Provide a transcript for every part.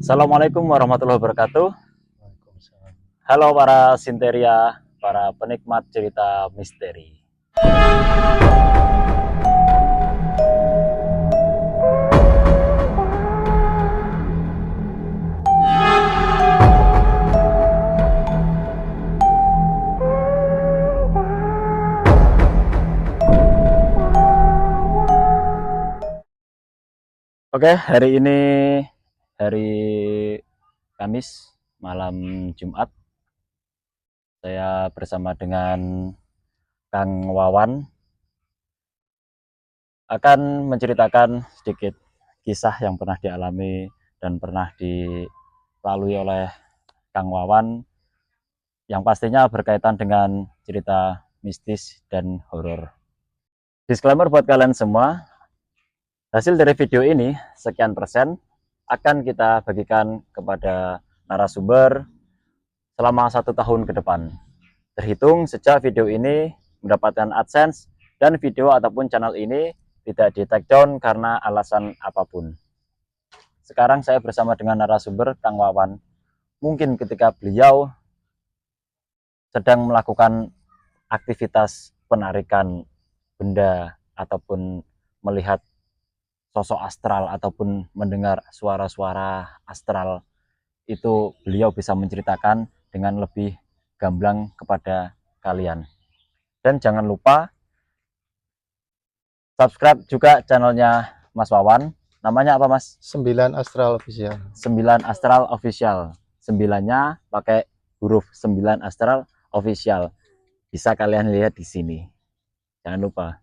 Assalamualaikum warahmatullahi wabarakatuh. Waalaikumsalam. Halo para Sinteria, para penikmat cerita misteri. Oke, hari ini hari Kamis, malam Jumat. Saya bersama dengan Kang Wawan akan menceritakan sedikit kisah yang pernah dialami dan pernah dilalui oleh Kang Wawan yang pastinya berkaitan dengan cerita mistis dan horor. Disclaimer buat kalian semua, hasil dari video ini sekian persen akan kita bagikan kepada narasumber selama 1 tahun ke depan. Terhitung sejak video ini mendapatkan AdSense dan video ataupun channel ini tidak di take down karena alasan apapun. Sekarang saya bersama dengan narasumber Kang Wawan. Mungkin ketika beliau sedang melakukan aktivitas penarikan benda ataupun melihat sosok astral ataupun mendengar suara-suara astral, itu beliau bisa menceritakan dengan lebih gamblang kepada kalian. Dan jangan lupa subscribe juga channelnya Mas Wawan. Namanya apa, Mas? 9 Astral Official. 9 Astral Official. 9-nya pakai huruf 9 Astral Official. Bisa kalian lihat di sini. Jangan lupa.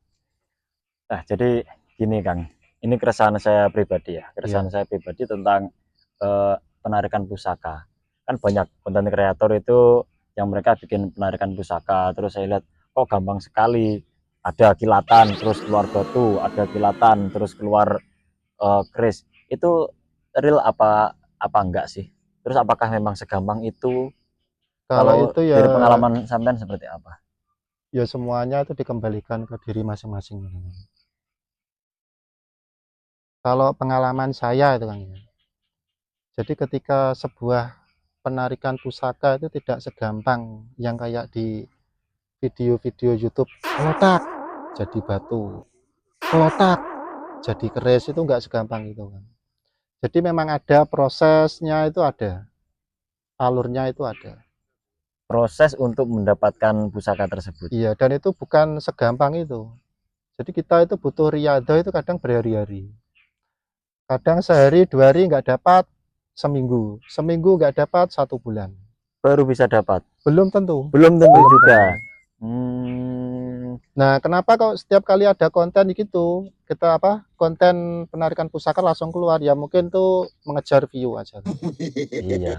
Nah, jadi gini, Kang. Ini keresahan saya pribadi ya. Keresahan saya pribadi tentang penarikan pusaka. Kan banyak konten kreator itu yang mereka bikin penarikan pusaka. Terus saya lihat, kok gampang sekali. Ada kilatan, terus keluar batu. Ada kilatan, terus keluar keris. Itu real apa enggak sih? Terus apakah memang segampang itu? Kalau Kalau itu ya dari pengalaman sampean seperti apa? ya semuanya itu dikembalikan ke diri masing-masing. Kalau pengalaman saya itu kan ya. Jadi ketika sebuah penarikan pusaka itu tidak segampang yang kayak di video-video YouTube letak jadi batu, letak jadi keris, itu enggak segampang itu kan. Jadi memang ada prosesnya, itu ada alurnya, itu ada. Proses untuk mendapatkan pusaka tersebut. Iya, dan itu bukan segampang itu. Jadi kita itu butuh riadah itu kadang berhari-hari. Kadang sehari, 2 hari nggak dapat, seminggu. Seminggu nggak dapat, 1 bulan. Baru bisa dapat. Belum tentu. Belum tentu Belum juga. tentu. Nah, kenapa kok setiap kali ada konten gitu, kita konten penarikan pusaka langsung keluar? Ya mungkin tuh mengejar view aja. Iya.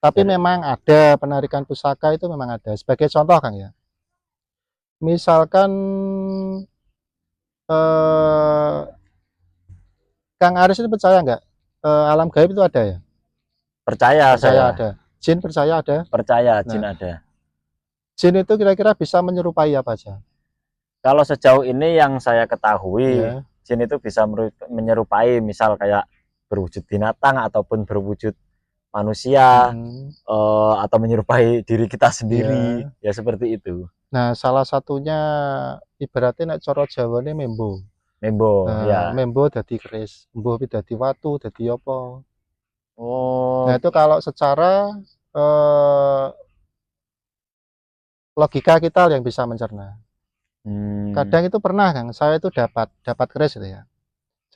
Tapi memang ada penarikan pusaka itu, memang ada. Sebagai contoh Kang ya. Misalkan eh, Kang Aris itu percaya nggak? Alam gaib itu ada ya? Percaya Percaya saya. ada. Jin percaya ada. Percaya jin Nah, ada. jin itu kira-kira bisa menyerupai apa aja? Kalau sejauh ini yang saya ketahui, Ya. jin itu bisa menyerupai misal kayak berwujud binatang ataupun berwujud manusia, atau menyerupai diri kita sendiri, Ya. ya seperti itu. Nah, salah satunya ibaratnya nek coro Jawane membo. Membo, Nah, ya. membo dadi keris, embuh dadi watu, dadi apa. Nah, Oh, itu kalau secara logika kita yang bisa mencerna. hmm, Kadang itu pernah Kang, saya itu dapat keris itu ya.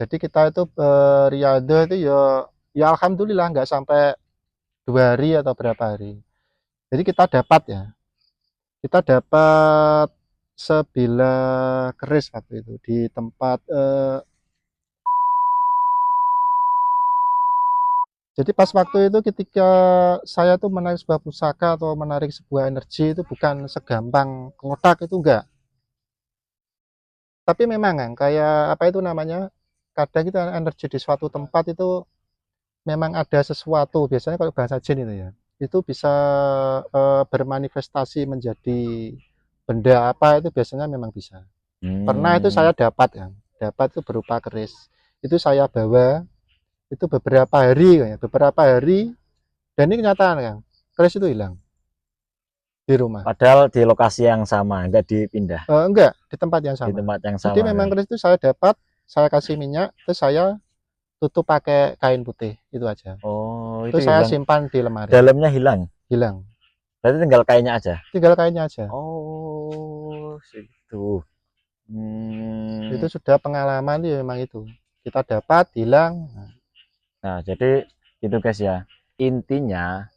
Jadi kita itu riadah itu ya alhamdulillah nggak sampai 2 hari atau berapa hari. Jadi kita dapat ya. Kita dapat sebilah keris waktu itu di tempat jadi pas waktu itu ketika saya tuh menarik sebuah pusaka atau menarik sebuah energi itu bukan segampang ngotak, itu enggak. Tapi memang kan kayak apa itu namanya? Kadang kita energi di suatu tempat itu memang ada sesuatu, biasanya kalau bahasa jin itu ya. Itu bisa bermanifestasi menjadi benda apa, itu biasanya memang bisa. Pernah itu hmm, saya dapat ya. Dapat itu berupa keris. Itu saya bawa Itu beberapa hari dan ini kenyataan Kang, keris itu hilang di rumah. Padahal di lokasi yang sama, enggak dipindah Enggak, di tempat yang di sama. tempat yang Jadi sama memang kan. keris itu saya dapat, saya kasih minyak, terus saya tutup pakai kain putih, itu aja. Oh, itu Terus saya hilang. simpan di lemari, Dalamnya hilang. hilang. Berarti tinggal kainnya aja. Tinggal kainnya aja. Oh, situ. Itu Hmm. sudah pengalaman ya memang itu. Kita dapat, hilang. Nah, jadi itu guys ya. Intinya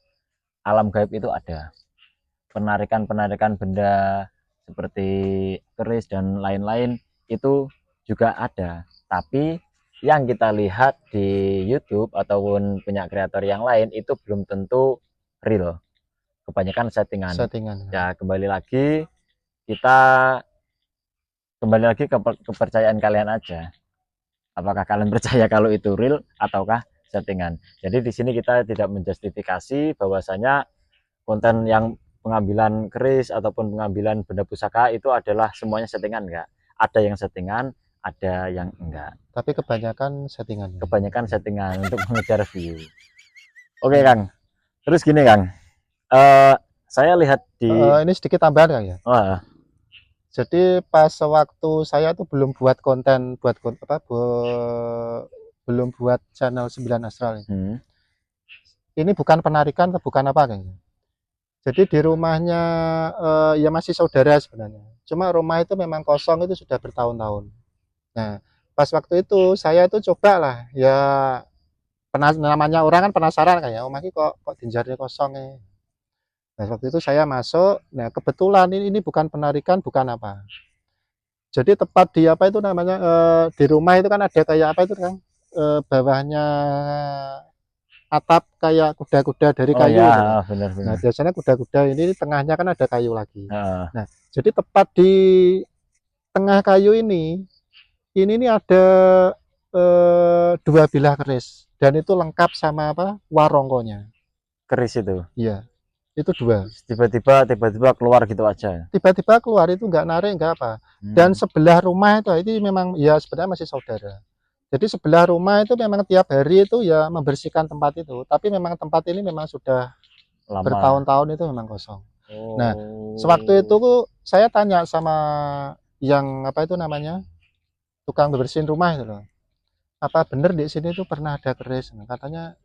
alam gaib itu ada. Penarikan-penarikan benda seperti keris dan lain-lain itu juga ada. Tapi yang kita lihat di YouTube ataupun punya kreator yang lain itu belum tentu real. Kebanyakan settingan. Settingan. Ya, kita kembali lagi ke kepercayaan kalian aja. Apakah kalian percaya kalau itu real ataukah settingan? Jadi di sini kita tidak menjustifikasi bahwasanya konten yang pengambilan keris ataupun pengambilan benda pusaka itu adalah semuanya settingan, enggak. Ada yang settingan, ada yang enggak. Tapi kebanyakan settingan. Kebanyakan settingan untuk mengejar view. Oke, Kang. Terus gini, Kang. Eh, saya lihat di Ini sedikit tambahan Kang ya. wah, Jadi pas waktu saya tuh belum buat konten, belum buat channel 9 Astral. Ini bukan penarikan atau bukan apa kayaknya. Jadi di rumahnya ya masih saudara sebenarnya. Cuma rumah itu memang kosong itu sudah bertahun-tahun. Nah, pas waktu itu saya tuh coba lah ya, namanya orang kan penasaran kayak rumah ini kok dinjarnya kosong ya. Nah, waktu itu saya masuk. Nah, kebetulan ini bukan penarikan, bukan apa. Jadi tepat di apa itu namanya di rumah itu kan ada kayak apa itu kan bawahnya atap kayak kuda-kuda dari oh kayu ya, itu kan. Nah, benar-benar. biasanya kuda-kuda ini tengahnya kan ada kayu lagi. Heeh. Nah, jadi tepat di tengah kayu ini nih ada dua bilah keris dan itu lengkap sama apa warongkonya. Keris itu. Iya, itu dua. Tiba-tiba keluar gitu aja. Tiba-tiba keluar itu nggak narik nggak apa. Dan sebelah rumah itu memang ya sebenarnya masih saudara. Jadi sebelah rumah itu memang tiap hari itu ya membersihkan tempat itu. Tapi memang tempat ini memang sudah Lama. bertahun-tahun itu memang kosong. Oh. Nah, sewaktu itu saya tanya sama yang apa itu namanya tukang bersihin rumah itu loh. Apa bener di sini tuh pernah ada keris? Nah, katanya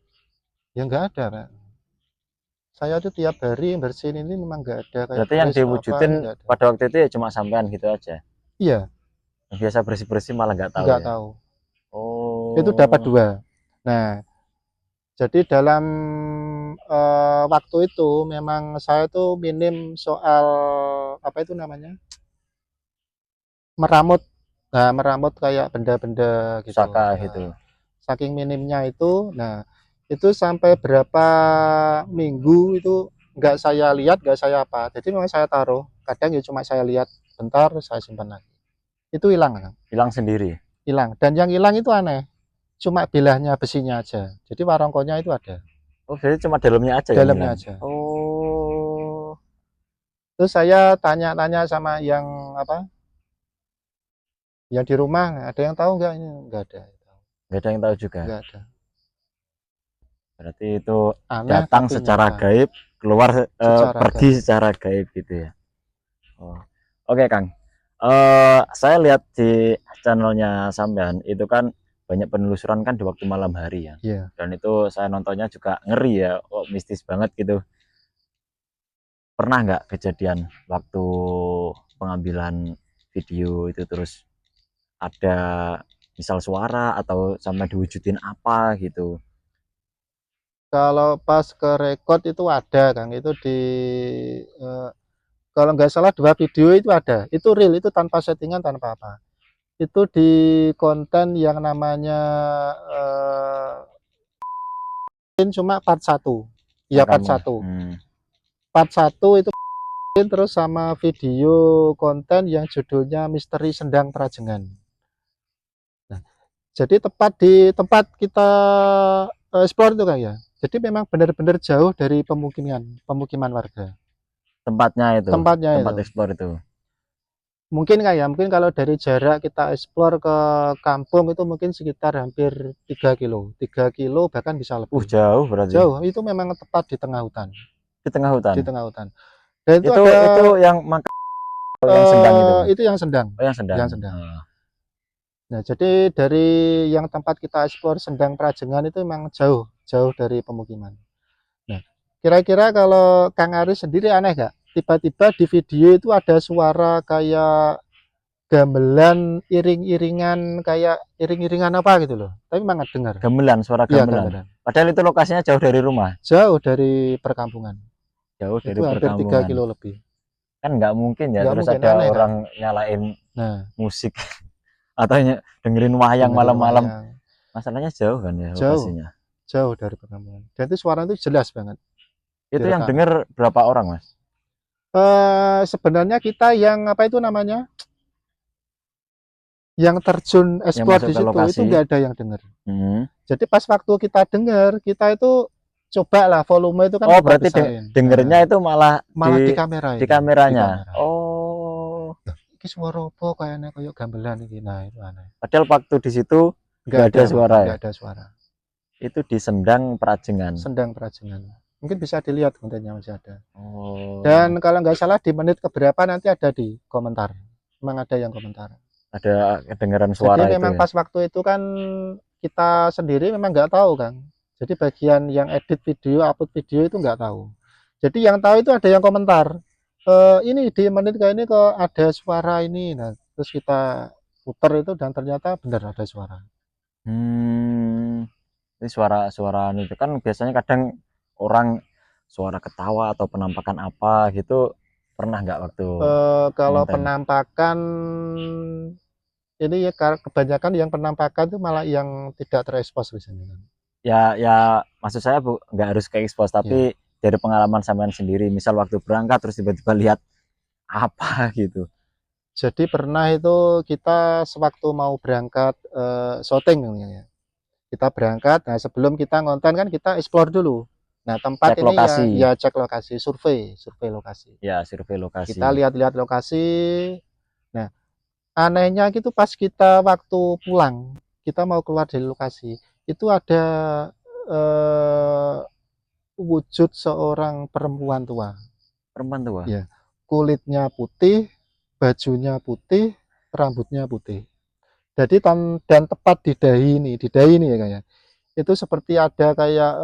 ya nggak ada, Pak. Saya tuh tiap hari bersihin ini memang nggak ada kayak Berarti yang keris diwujudin nggak ada. pada waktu itu ya cuma sampean gitu aja. Iya, Yang biasa bersih-bersih malah nggak tahu nggak ya. tahu. Oh. Itu dapat dua. Nah, jadi dalam waktu itu memang saya tuh minim soal apa itu namanya meramut. Nah, meramut kayak benda-benda gitu. Pusaka Nah, gitu. saking minimnya itu, nah itu sampai berapa minggu itu nggak saya lihat, nggak saya apa. Jadi memang saya taruh. Kadang ya cuma saya lihat bentar, saya simpan lagi. Itu hilang kan? Hilang sendiri. Hilang. Dan yang hilang itu aneh. Cuma bilahnya besinya aja. Jadi warongkonya itu ada. Oh, jadi cuma dalamnya aja yang Dalamnya hilang. aja. Oh. Terus saya tanya-tanya sama yang apa? Yang di rumah, ada yang tahu nggak ini? Nggak ada. Nggak ada yang tahu juga. Nggak ada. Berarti itu Aneh datang tapi secara nyata. gaib, keluar Secara pergi gaib. secara gaib gitu ya. Oh. Oke, Kang. Saya lihat di channelnya sampean itu kan banyak penelusuran kan di waktu malam hari ya. Iya. Dan itu saya nontonnya juga ngeri ya, kok mistis banget gitu. Pernah nggak kejadian waktu pengambilan video itu terus ada misal suara atau sama diwujudin apa gitu? Kalau pas ke record itu ada, Kang. Itu di kalau nggak salah 2 video itu ada. Itu real, itu tanpa settingan, tanpa apa. Itu di konten yang namanya cuma part 1. Ya part 1. Part 1 itu terus sama video konten yang judulnya Misteri Sendang Prajengan. Nah, jadi tepat di tempat kita explore itu kan ya. Jadi memang benar-benar jauh dari pemukiman warga. Tempatnya itu, Tempatnya tempat itu. explore itu. Mungkin kayak mungkin kalau dari jarak kita explore ke kampung itu mungkin sekitar hampir 3 kilo bahkan bisa lebih. Jauh berarti. Jauh, itu memang tepat di tengah hutan. Di tengah Di hutan. tengah hutan. Dan itu Itu ada yang makan yang sedang itu, Mas? itu yang Sendang. Oh, yang sedang. Yang Sendang. Nah, jadi dari yang tempat kita explore Sendang Prajengan itu memang jauh dari pemukiman. Nah, kira-kira kalau Kang Aris sendiri aneh gak? Tiba-tiba di video itu ada suara kayak gamelan, iring-iringan, kayak iring-iringan apa gitu loh. Tapi memang dengar. Gamelan, suara Iya, gamelan. gamelan. Padahal itu lokasinya jauh dari rumah. Jauh dari perkampungan. Jauh dari Itu hampir 3 perkampungan. kilo lebih. Kan nggak mungkin ya, Nggak terus mungkin, ada aneh kan? orang nyalain Nah, musik atau dengerin wayang dengerin malam-malam. wayang. Masalahnya jauh kan ya Jauh, lokasinya. jauh dari perkampungan. Dan itu suara itu jelas banget Itu yang direkam. denger berapa orang, Mas? Sebenarnya kita yang apa itu namanya? Yang terjun Yang explore masuk di ke situ lokasi. itu nggak ada yang dengar. Hmm. Jadi pas waktu kita dengar, kita itu coba lah volume itu kan Oh, kita berarti besarin. dengernya itu malah Malah di kamera di itu, kameranya. di kamera. Oh, Iki suara apa kayaknya kayak gamelan iki. Nah, itu aneh. padahal waktu di situ nggak ada suara ya. Nggak ada suara. Itu di Sendang Prajengan. Sendang Prajengan. Mungkin bisa dilihat kontennya masih ada. Oh. Dan kalau nggak salah di menit keberapa nanti ada di komentar. Memang ada yang komentar. Ada kedengaran suara. Jadi memang itu ya? pas waktu itu kan kita sendiri memang nggak tahu kan. Jadi bagian yang edit video, upload video itu nggak tahu. Jadi yang tahu itu ada yang komentar. Ini di menit kayak ini kok ada suara ini. Nah, terus kita putar itu dan ternyata benar ada suara. Ini suara itu kan biasanya kadang orang suara ketawa atau penampakan apa gitu, pernah nggak waktu Kalau konten? penampakan ini ya kebanyakan yang penampakan itu malah yang tidak terekspos biasanya. Ya maksud saya nggak harus ke expose, tapi Ya. dari pengalaman sampean sendiri, misal waktu berangkat terus tiba-tiba lihat apa gitu. Jadi pernah itu kita sewaktu mau berangkat syuting ya. Kita berangkat, nah sebelum kita ngonten kan kita explore dulu. Nah tempat Cek ini lokasi. ya cek lokasi, survei lokasi. Ya, survei lokasi. Kita lihat-lihat lokasi. Nah anehnya gitu pas kita waktu pulang, kita mau keluar dari lokasi, itu ada wujud seorang perempuan tua. Perempuan tua. Ya, kulitnya putih, bajunya putih, rambutnya putih. Jadi dan tepat di dahi ini ya kayak. Itu seperti ada kayak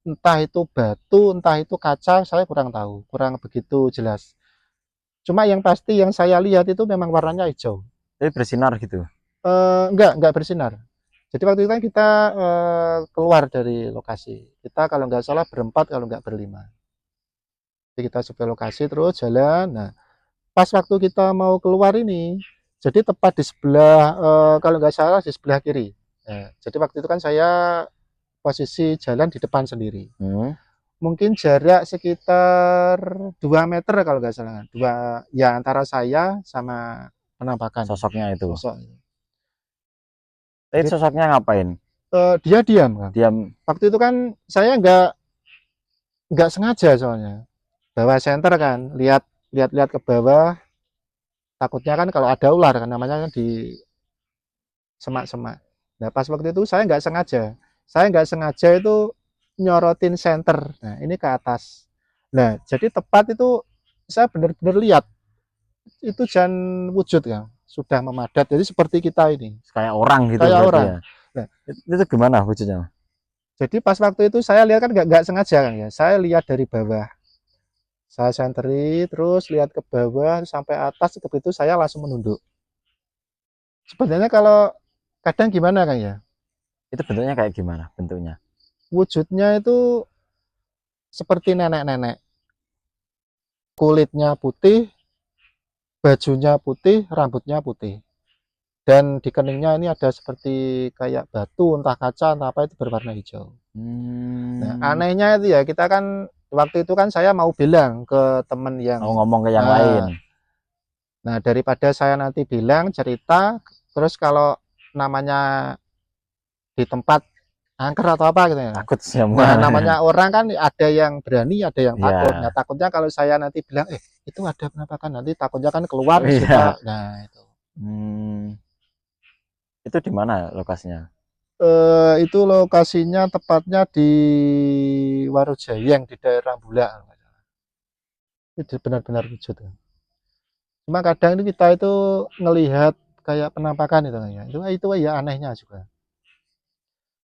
entah itu batu, entah itu kaca, saya kurang tahu, kurang begitu jelas. Cuma yang pasti yang saya lihat itu memang warnanya hijau. Tapi bersinar gitu. Enggak bersinar. Jadi waktu itu kan kita keluar dari lokasi. Kita kalau nggak salah berempat, kalau nggak berlima. Jadi kita survei lokasi terus jalan. Nah, pas waktu kita mau keluar ini, jadi tepat di sebelah kalau nggak salah di sebelah kiri. Nah, jadi waktu itu kan saya posisi jalan di depan sendiri. Mungkin jarak sekitar 2 meter kalau nggak salah. Ya antara saya sama penampakan. Sosoknya itu. Tapi Jadi, sosoknya ngapain? dia diam kan. Diam. Waktu itu kan saya nggak sengaja soalnya. Bawa senter kan, lihat ke bawah. Takutnya kan kalau ada ular kan namanya kan di semak-semak. Nah pas waktu itu saya nggak sengaja itu nyorotin senter. Nah ini ke atas. Nah jadi tepat itu saya benar-benar lihat itu jan wujud kan sudah memadat. Jadi seperti kita ini. Kayak orang gitu. Kayak orang. Ya. Nah, itu gimana wujudnya? Jadi pas waktu itu saya lihat kan nggak sengaja kan ya. Saya lihat dari bawah. Saya senteri terus lihat ke bawah sampai atas, begitu saya langsung menunduk. Sebenarnya kalau kadang gimana kan ya? Itu bentuknya kayak gimana bentuknya? Wujudnya itu seperti nenek-nenek. Kulitnya putih, bajunya putih, rambutnya putih. Dan di keningnya ini ada seperti kayak batu, entah kaca, entah apa itu berwarna hijau. Nah, anehnya itu ya, kita kan waktu itu kan saya mau bilang ke teman yang ngomong ke yang lain. Nah, daripada saya nanti bilang cerita, terus kalau namanya di tempat angker atau apa gitu ya. Takut semua. Nah, namanya orang kan ada yang berani, ada yang takut. Nah, takutnya kalau saya nanti bilang, itu ada penampakan, nanti takutnya kan keluar Iya. suka. Nah itu Itu di mana lokasinya? itu lokasinya tepatnya di Warujayeng di daerah Bulak. Itu benar-benar wujud. Cuma kadang itu kita itu ngelihat kayak penampakan itu kan ya. Itu ya anehnya juga.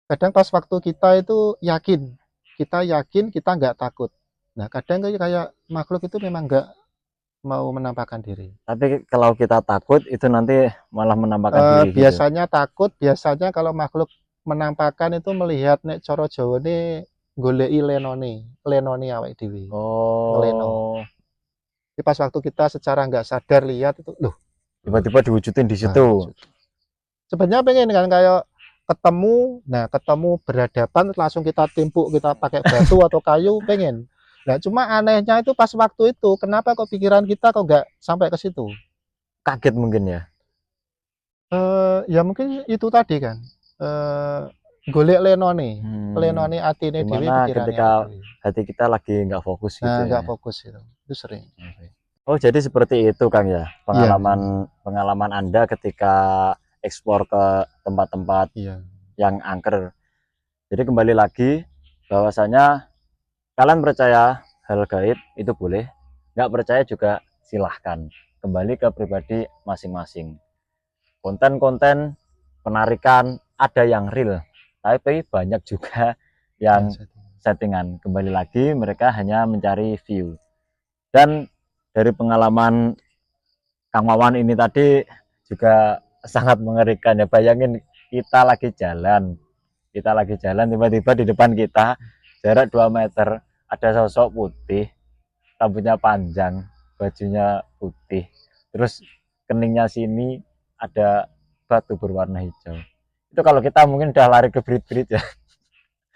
Kadang pas waktu kita itu yakin kita nggak takut. Nah kadang kayak makhluk itu memang nggak mau menampakkan diri. Tapi kalau kita takut itu nanti malah menampakkan diri gitu. Biasanya takut, biasanya kalau makhluk menampakkan itu melihat nek coro Jawa ini goleki lenone awake dhewe. Ngeleno. Jadi pas waktu kita secara nggak sadar lihat itu, loh, Tiba-tiba diwujudin di situ. Sebenarnya pengen kan kayak ketemu berhadapan langsung kita timpuk, kita pakai batu atau kayu, pengen. Nah cuma anehnya itu pas waktu itu kenapa kok pikiran kita kok nggak sampai ke situ? Kaget mungkin ya. Ya mungkin itu tadi kan. Golek lenone atine dhewe, Dimana pikirane ketika dhewe. hati kita lagi nggak fokus gitu Nah, ya. nggak fokus itu sering. Oh jadi seperti itu Kang ya, pengalaman Anda ketika eksplor ke tempat-tempat yang angker. Jadi kembali lagi bahwasanya kalian percaya hal gaib itu boleh, nggak percaya juga silahkan, kembali ke pribadi masing-masing. Konten-konten penarikan ada yang real, tapi banyak juga yang settingan. Kembali lagi mereka hanya mencari view. Dan dari pengalaman Kang Wawan ini tadi juga sangat mengerikan ya. Bayangin kita lagi jalan tiba-tiba di depan kita jarak 2 meter ada sosok putih, rambutnya panjang, bajunya putih, terus keningnya sini ada batu berwarna hijau. Itu kalau kita mungkin udah lari ke berit-berit ya.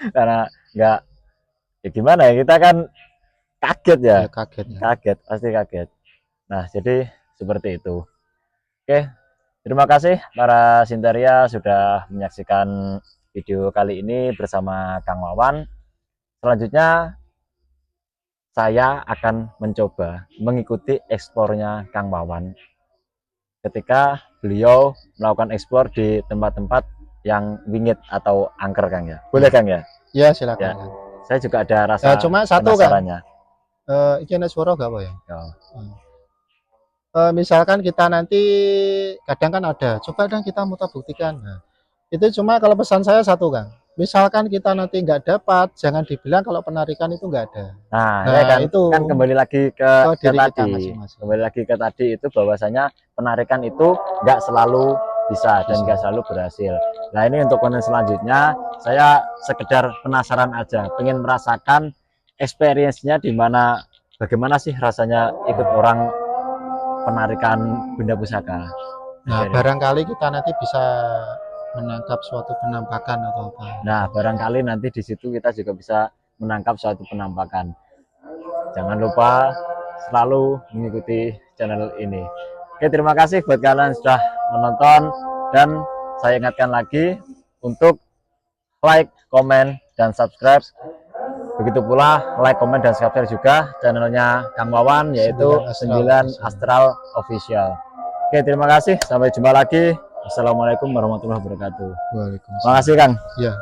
Karena nggak, ya gimana ya, kita kan kaget ya, kaget, pasti kaget. Nah jadi seperti itu. Oke, terima kasih para Sinteria sudah menyaksikan video kali ini bersama Kang Wawan. Selanjutnya saya akan mencoba mengikuti eksplornya Kang Wawan ketika beliau melakukan eksplor di tempat-tempat yang wingit atau angker, Kang ya. Boleh Kang ya? Ya silakan. Ya. Saya juga ada rasa cuma satu kan. Iki ana suara gak apa ya? Misalkan kita nanti kadang kan ada, coba dong kita muter buktikan. Nah, itu cuma kalau pesan saya satu Kang. Misalkan kita nanti nggak dapat, jangan dibilang kalau penarikan itu nggak ada. Nah ya kan, itu kan kembali lagi ke tadi. Kembali lagi ke tadi itu bahwasanya penarikan itu nggak selalu bisa dan nggak selalu berhasil. Nah ini untuk konten selanjutnya saya sekedar penasaran aja, pengen merasakan experience-nya di mana, bagaimana sih rasanya ikut orang penarikan benda pusaka. Nah barangkali kita nanti bisa menangkap suatu penampakan atau apa. Nah, barangkali nanti di situ kita juga bisa menangkap suatu penampakan. Jangan lupa selalu mengikuti channel ini. Oke, terima kasih buat kalian yang sudah menonton, dan saya ingatkan lagi untuk like, komen, dan subscribe. Begitu pula like, komen, dan subscribe juga channelnya Kang Wawan, yaitu 9 Astral Official. Oke, terima kasih. Sampai jumpa lagi. Assalamualaikum warahmatullahi wabarakatuh. Waalaikumsalam. Terima kasih Kang. Ya.